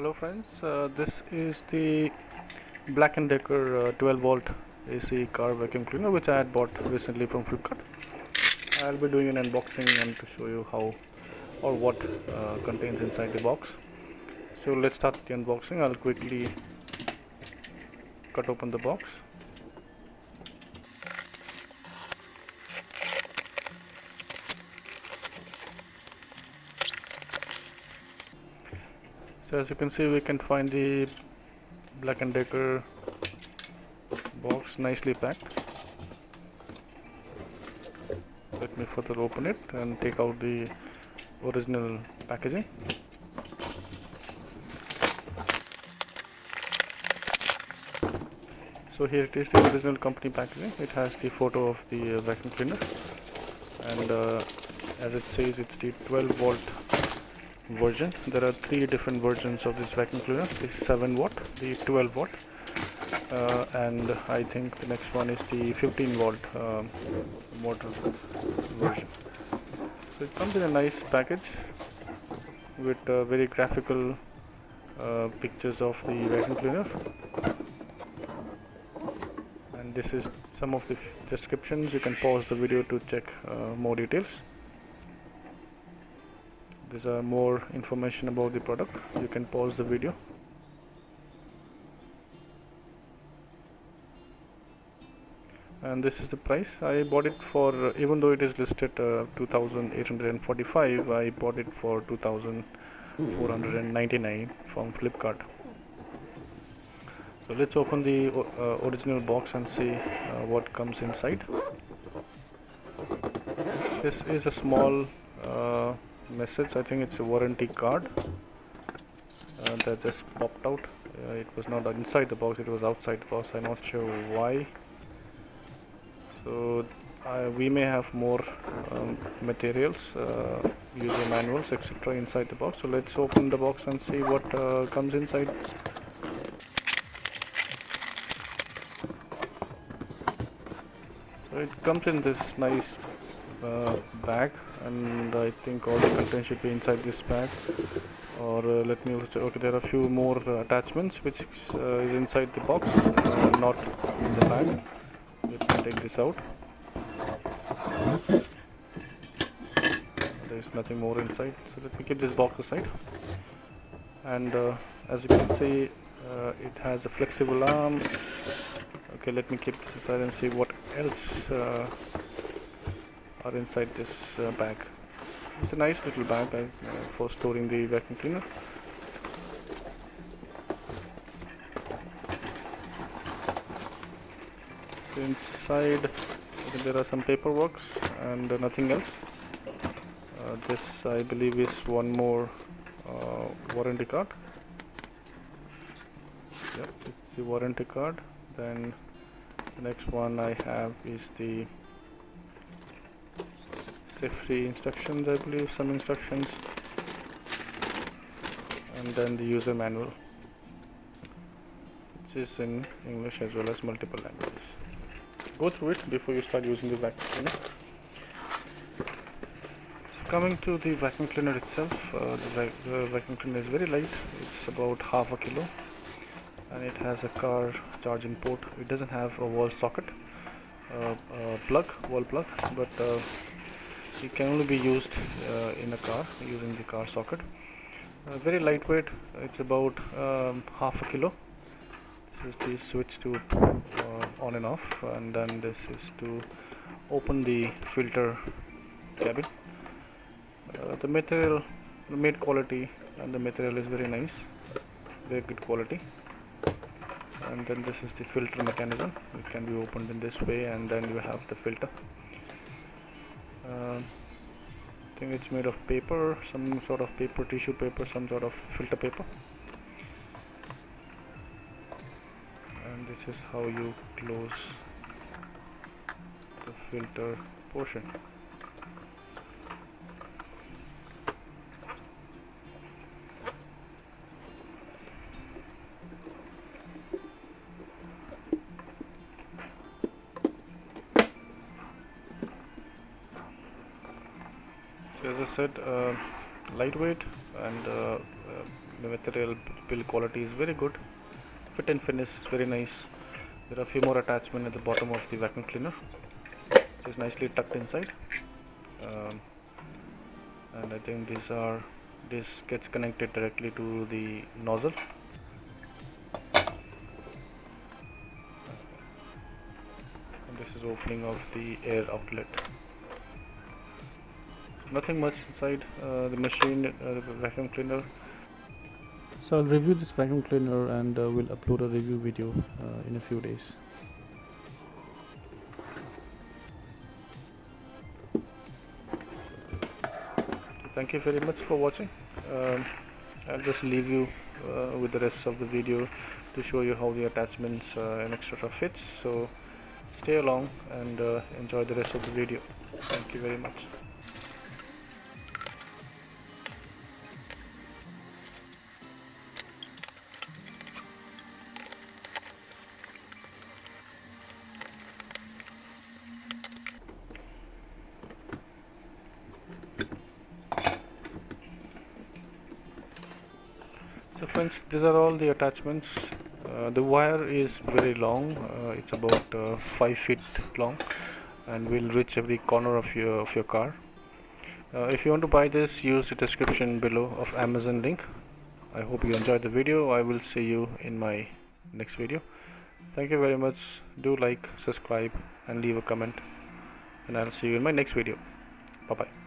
Hello friends, this is the Black&Decker 12 volt AC car vacuum cleaner which I had bought recently from Flipkart. I'll be doing an unboxing and to show you how or what contains inside the box. So let's start the unboxing. I'll quickly cut open the box. So as you can see, we can find the Black&Decker box nicely packed. Let me further open it and take out the original packaging. So here it is, the original company packaging. It has the photo of the vacuum cleaner, and as it says, it's the 12 volt version. There are three different versions of this vacuum cleaner: the 7 watt, the 12 watt, and I think the next one is the 15 volt motor version. So it comes in a nice package with very graphical pictures of the vacuum cleaner. And this is some of the descriptions. You can pause the video to check more details. These are more information about the product. You can pause the video. And this is the price. I bought it for, even though it is listed 2,845, I bought it for 2,499 from Flipkart. So let's open the original box and see what comes inside. This is a small message. I think it's a warranty card that just popped out. It was not inside the box, it was outside the box. I'm not sure why. So we may have more materials, user manuals, etc. inside the box. So let's open the box and see what comes inside. So it comes in this nice bag, and I think all the content should be inside this bag. Or let me also, okay, there are a few more attachments which is inside the box, not in the bag. Let me take this out. There is nothing more inside, so let me keep this box aside. And as you can see, it has a flexible arm. Okay, let me keep this aside and see what else are inside this bag. It's a nice little bag for storing the vacuum cleaner. So inside there are some paperwork and nothing else. This I believe is one more warranty card. Yep, it's the warranty card. Then the next one I have is the safety instructions, I believe, some instructions, and then the user manual, which is in English as well as multiple languages. Go through it before you start using the vacuum cleaner. Coming to the vacuum cleaner itself, the vacuum cleaner is very light. It's about half a kilo, and it has a car charging port. It doesn't have a wall socket, wall plug, but it can only be used in a car using the car socket. Very lightweight. It's about half a kilo. This is the switch to on and off, and then this is to open the filter cabin. The material, the made quality, and the material is very nice, very good quality. And then this is the filter mechanism. It can be opened in this way, and then you have the filter. I think it's made of paper, some sort of paper, tissue paper, some sort of filter paper. And this is how you close the filter portion. So as I said, lightweight and The material build quality is very good. Fit and finish is very nice. There are a few more attachments at the bottom of the vacuum cleaner, which is nicely tucked inside. And I think this gets connected directly to the nozzle. And this is opening of the air outlet. Nothing much inside the machine, the vacuum cleaner. So I'll review this vacuum cleaner and we'll upload a review video in a few days. Thank you very much for watching. I'll just leave you with the rest of the video to show you how the attachments and etc. fits. So stay along and enjoy the rest of the video. Thank you very much. So friends, these are all the attachments. The wire is very long. It's about 5 feet long, and will reach every corner of your car. If you want to buy this, use the description below of Amazon link. I hope you enjoyed the video. I will see you in my next video. Thank you very much. Do like, subscribe, and leave a comment. And I'll see you in my next video. Bye bye.